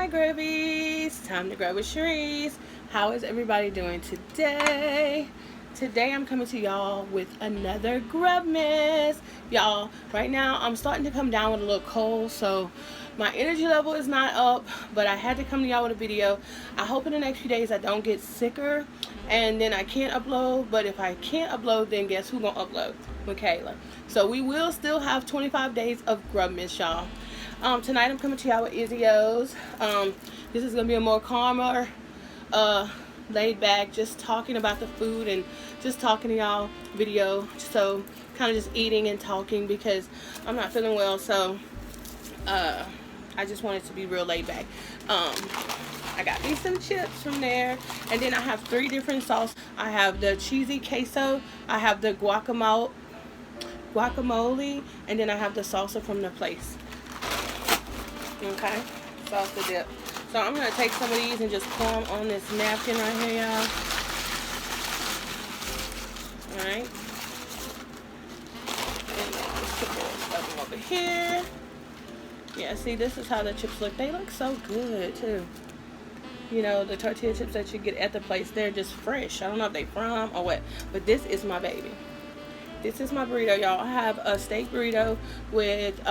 Hi Grubbies, time to grub with Sharice. How is everybody doing today? Today I'm coming to y'all with another Grubmas. Y'all, right now I'm starting to come down with a little cold, so my energy level is not up, but I had to come to y'all with a video. I hope in the next few days I don't get sicker and then I can't upload, but if I can't upload, then guess who gonna upload? Michaela. So we will still have 25 days of Grubmas, y'all. Tonight I'm coming to y'all with Izzios. This is gonna be a more calmer, laid back, just talking about the food and just talking to y'all video. So kind of just eating and talking because I'm not feeling well. So I just wanted to be real laid back. I got me some chips from there, and then I have 3 different sauces. I have the cheesy queso, I have the guacamole, and then I have the salsa from the place. Okay, salsa dip. So I'm gonna take some of these and just pour them on this napkin right here, y'all. All right. And then just put them over here. Yeah, see, this is how the chips look. They look so good too. You know, the tortilla chips that you get at the place, they're just fresh. I don't know if they from or what, but this is my baby. This is my burrito, y'all. I have a steak burrito with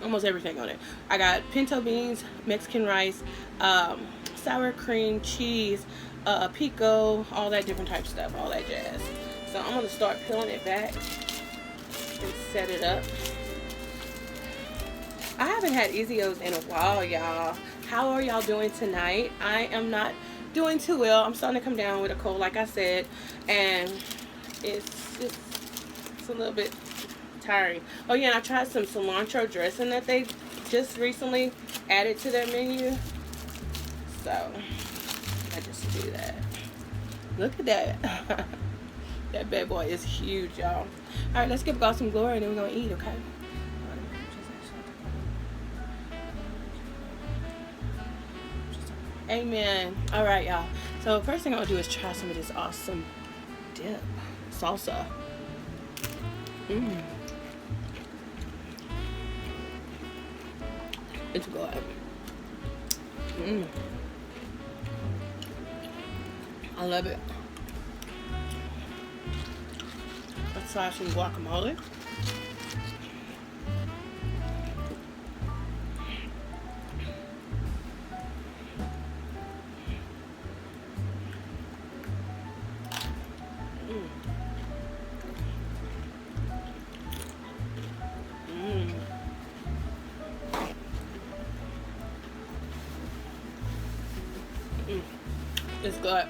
almost everything on it. I got pinto beans, Mexican rice, sour cream, cheese, pico, all that different type of stuff, all that jazz. So I'm gonna start peeling it back and set it up. I haven't had Izzios in a while, y'all. How are y'all doing tonight? I am not doing too well. I'm starting to come down with a cold, like I said, and it's a little bit tiring. Oh yeah, and I tried some cilantro dressing that they just recently added to their menu. So I just do that. Look at that. That bad boy is huge, y'all. Alright, let's give God some glory and then we're gonna eat, okay? Amen. Alright, y'all. So first thing I'm gonna do is try some of this awesome dip. Salsa. It's good. I love it. Let's try some guacamole. It's good.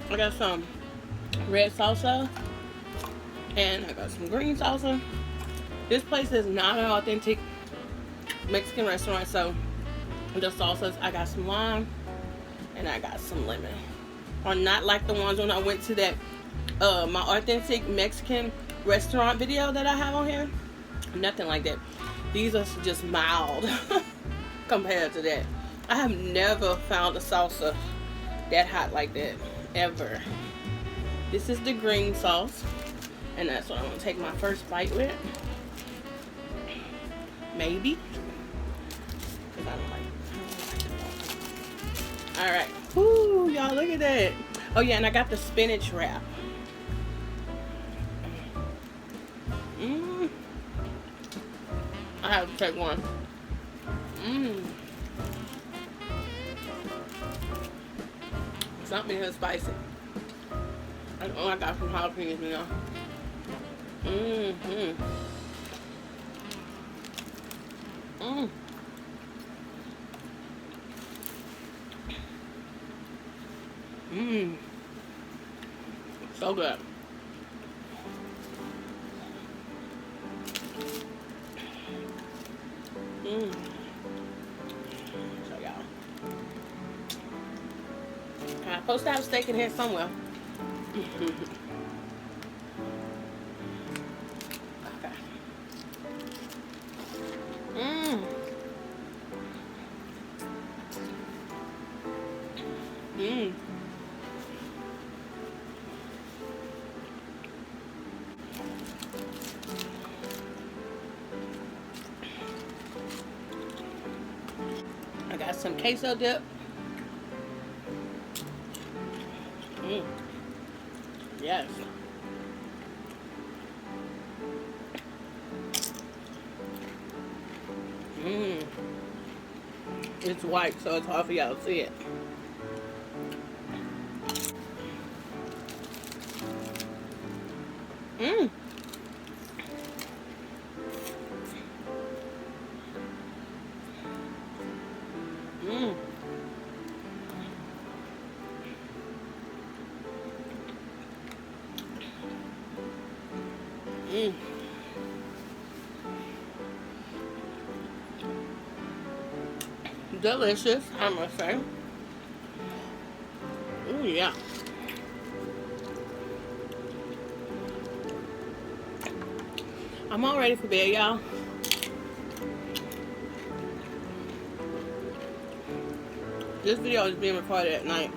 I got some red salsa and I got some green salsa. This place is not an authentic Mexican restaurant, so the salsas, I got some lime and I got some lemon. Are not like the ones when I went to that my authentic Mexican restaurant video that I have on here. Nothing like that. These are just mild compared to that. I have never found a salsa that hot like that, ever. This is the green sauce, and that's what I'm gonna take my first bite with. Maybe, because I don't like it. Alright, whoo, y'all look at that. Oh yeah, and I got the spinach wrap. I have to take one. Something here spicy. I got some jalapenos, you know. So good. So y'all. I'm supposed to have steak in here somewhere. Okay. has some queso dip. Yes. It's white, so it's hard for y'all to see it. Mmm. Mmm. Mmm. Delicious, I must say. Ooh, yeah. I'm all ready for bed, y'all. This video is being recorded at night.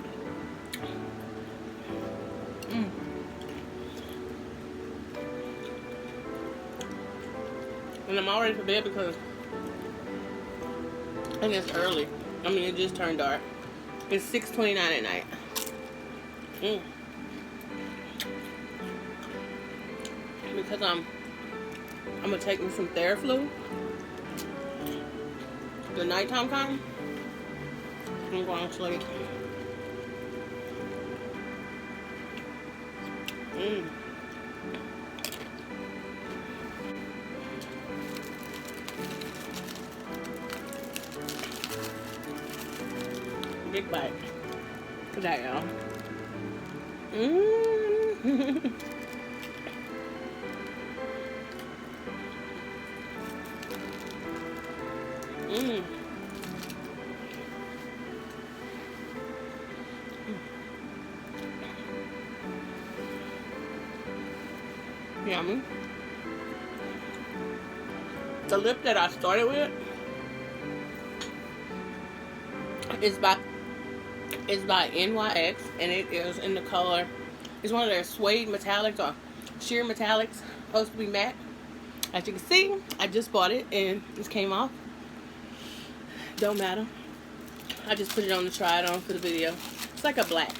And I'm all ready for bed because and it's early. I mean, it just turned dark. It's 6:29 at night. Because I'm gonna take me some Theraflu. The nighttime come, I'm going to sleep. Big bite. Look at that, y'all. Yummy. The lip that I started with is by NYX, and it is in the color. It's one of their suede metallics or sheer metallics, supposed to be matte. As you can see, I just bought it and this came off. Don't matter. I just put it on to try it on for the video. It's like a black.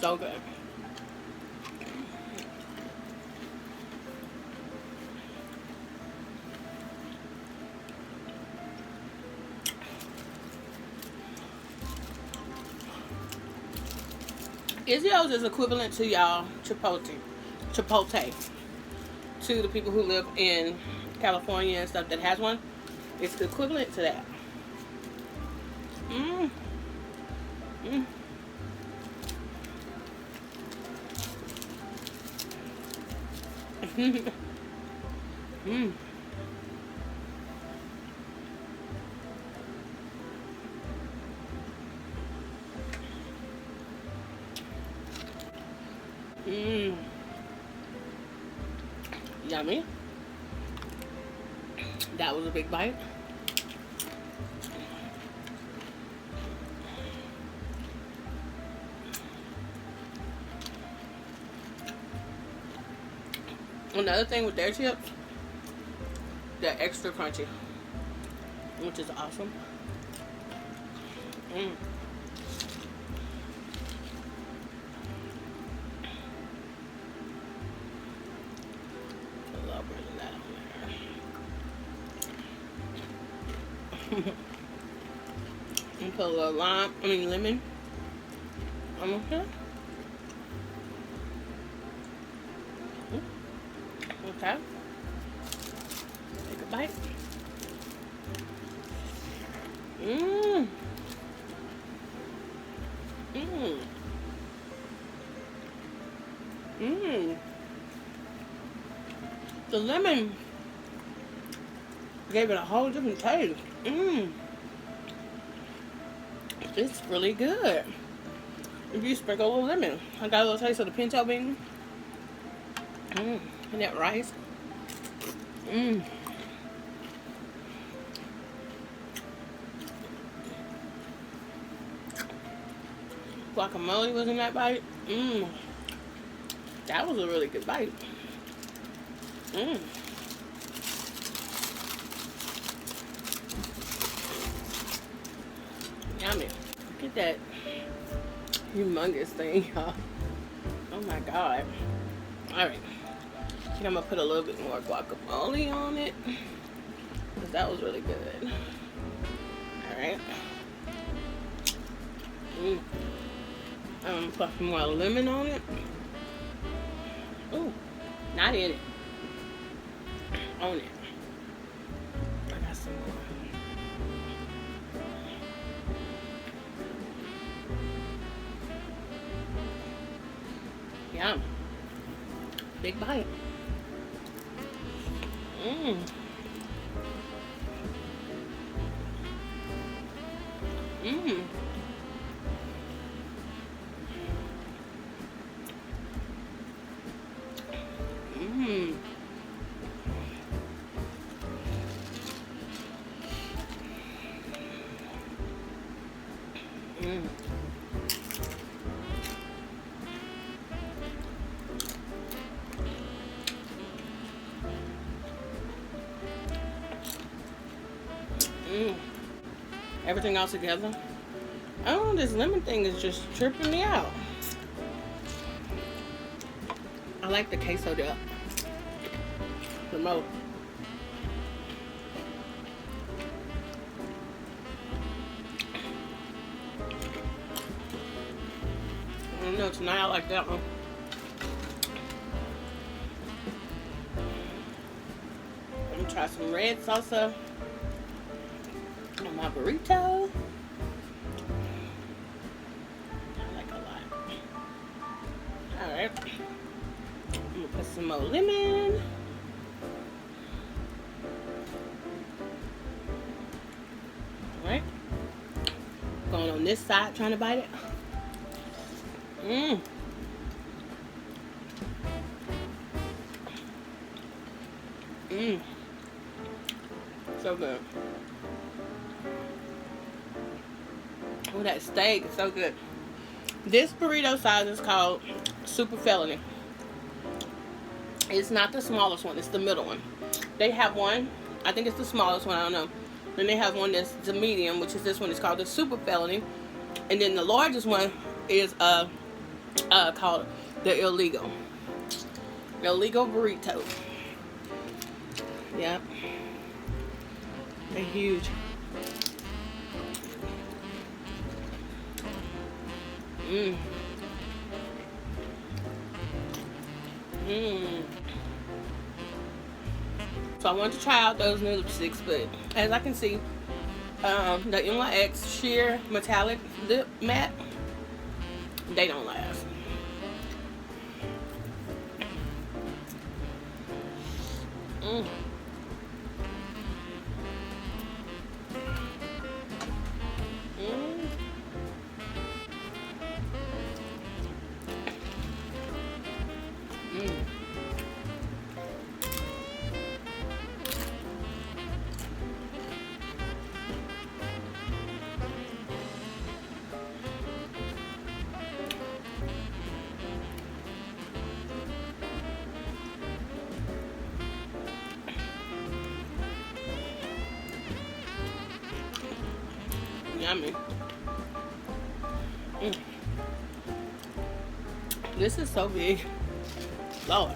So good. Izzios is equivalent to y'all Chipotle. To the people who live in California and stuff that has one, it's equivalent to that. Yummy. That was a big bite. Another thing with their chips, they're extra crunchy, which is awesome. I love bringing that on there. And put a little lemon on here. Okay. Take a bite. The lemon gave it a whole different taste. It's really good. If you sprinkle a little lemon. I got a little taste of the pinto bean. And that rice. Mmm. Guacamole was in that bite. Mmm. That was a really good bite. Mmm. Yummy. Look at that humongous thing, y'all. Oh my god. Alright. I think I'm gonna put a little bit more guacamole on it, because that was really good. Alright. Mmm. I'm gonna put some more lemon on it. Ooh. Not in it. On it. I got some more. Yum. Big bite. Mmm. Mmm. Mmm. Mmm. Mmm. Everything all together. Oh, this lemon thing is just tripping me out. I like the queso dip the most. I don't know, tonight I like that one. I'm gonna try some red salsa on my burrito. I like a lot. Alright. I'm gonna put some more lemon. Alright. Going on this side, trying to bite it. Mmm. Mmm. So good. Oh, that steak is so good. This burrito size is called Super Felony. It's not the smallest one, it's the middle one. They have one, I think it's the smallest one, I don't know. Then they have one that's the medium, which is this one. It's called the Super Felony. And then the largest one is called the Illegal. Illegal Burrito. Yep. They're huge. Mmm. Mmm. So I wanted to try out those new lipsticks, but as I can see, the NYX Sheer Metallic Lip Matte, they don't last. Mmm. Yummy. Mm. This is so big. Lord.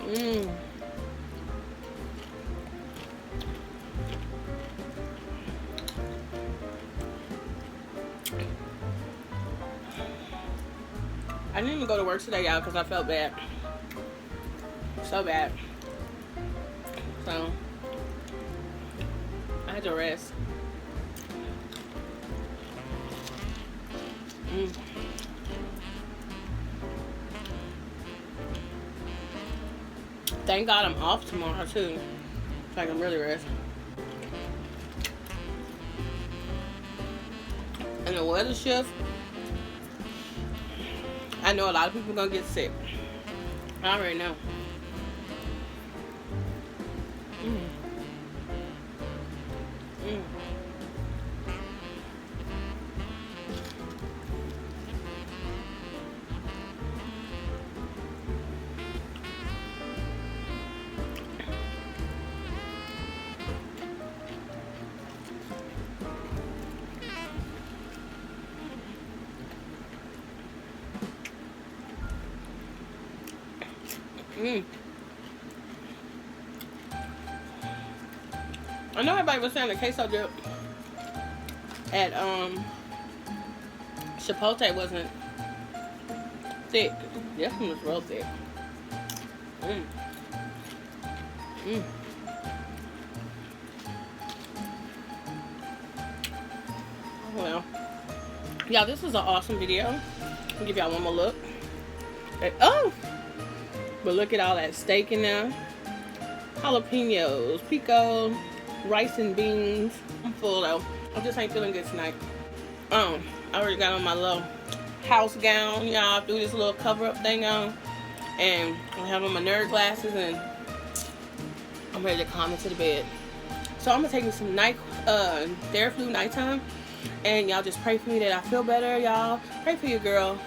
Mmm. I didn't even go to work today, y'all, because I felt bad. So bad. So I had to rest. Mm. Thank God I'm off tomorrow too, so I can really rest. And the weather shift, I know a lot of people are gonna get sick. I already know. Mm. Mm. Mm. I know everybody was saying the queso dip at Chipotle wasn't thick. This one was real thick. Mm. Mm. Well, y'all, this is an awesome video. I'll give y'all one more look. Oh! But look at all that steak in there. Jalapenos, pico, rice and beans. I'm full though. I just ain't feeling good tonight. I already got on my little house gown, y'all. Threw this little cover-up thing on. And I have on my nerd glasses and I'm ready to climb into the bed. So I'm gonna take me some night Theraflu nighttime. And y'all just pray for me that I feel better, y'all. Pray for your girl.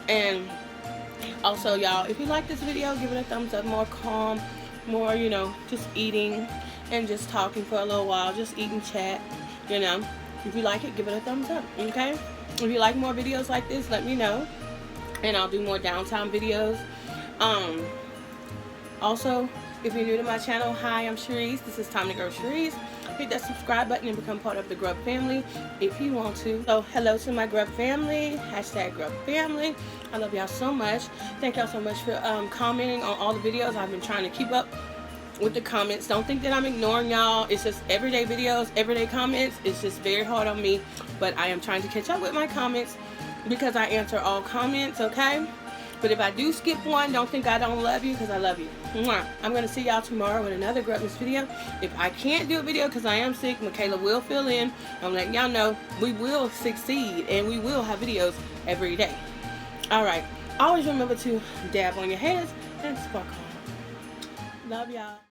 And also, y'all, if you like this video, give it a thumbs up. More calm, more, you know, just eating and just talking for a little while. Just eating, chat, you know. If you like it, give it a thumbs up, okay? If you like more videos like this, let me know. And I'll do more downtime videos. Also, if you're new to my channel, hi, I'm Cherise. This is Time to Grow Cherise. Hit that subscribe button and become part of the Grub family if you want to. So, hello to my Grub family. Hashtag Grub family. I love y'all so much. Thank y'all so much for commenting on all the videos. I've been trying to keep up with the comments. Don't think that I'm ignoring y'all. It's just everyday videos, everyday comments. It's just very hard on me. But I am trying to catch up with my comments because I answer all comments, okay? But if I do skip one, don't think I don't love you, because I love you. Mwah. I'm going to see y'all tomorrow with another Grubmas video. If I can't do a video because I am sick, Michaela will fill in. I'm letting y'all know we will succeed and we will have videos every day. Alright. Always remember to dab on your heads and sparkle. Love y'all.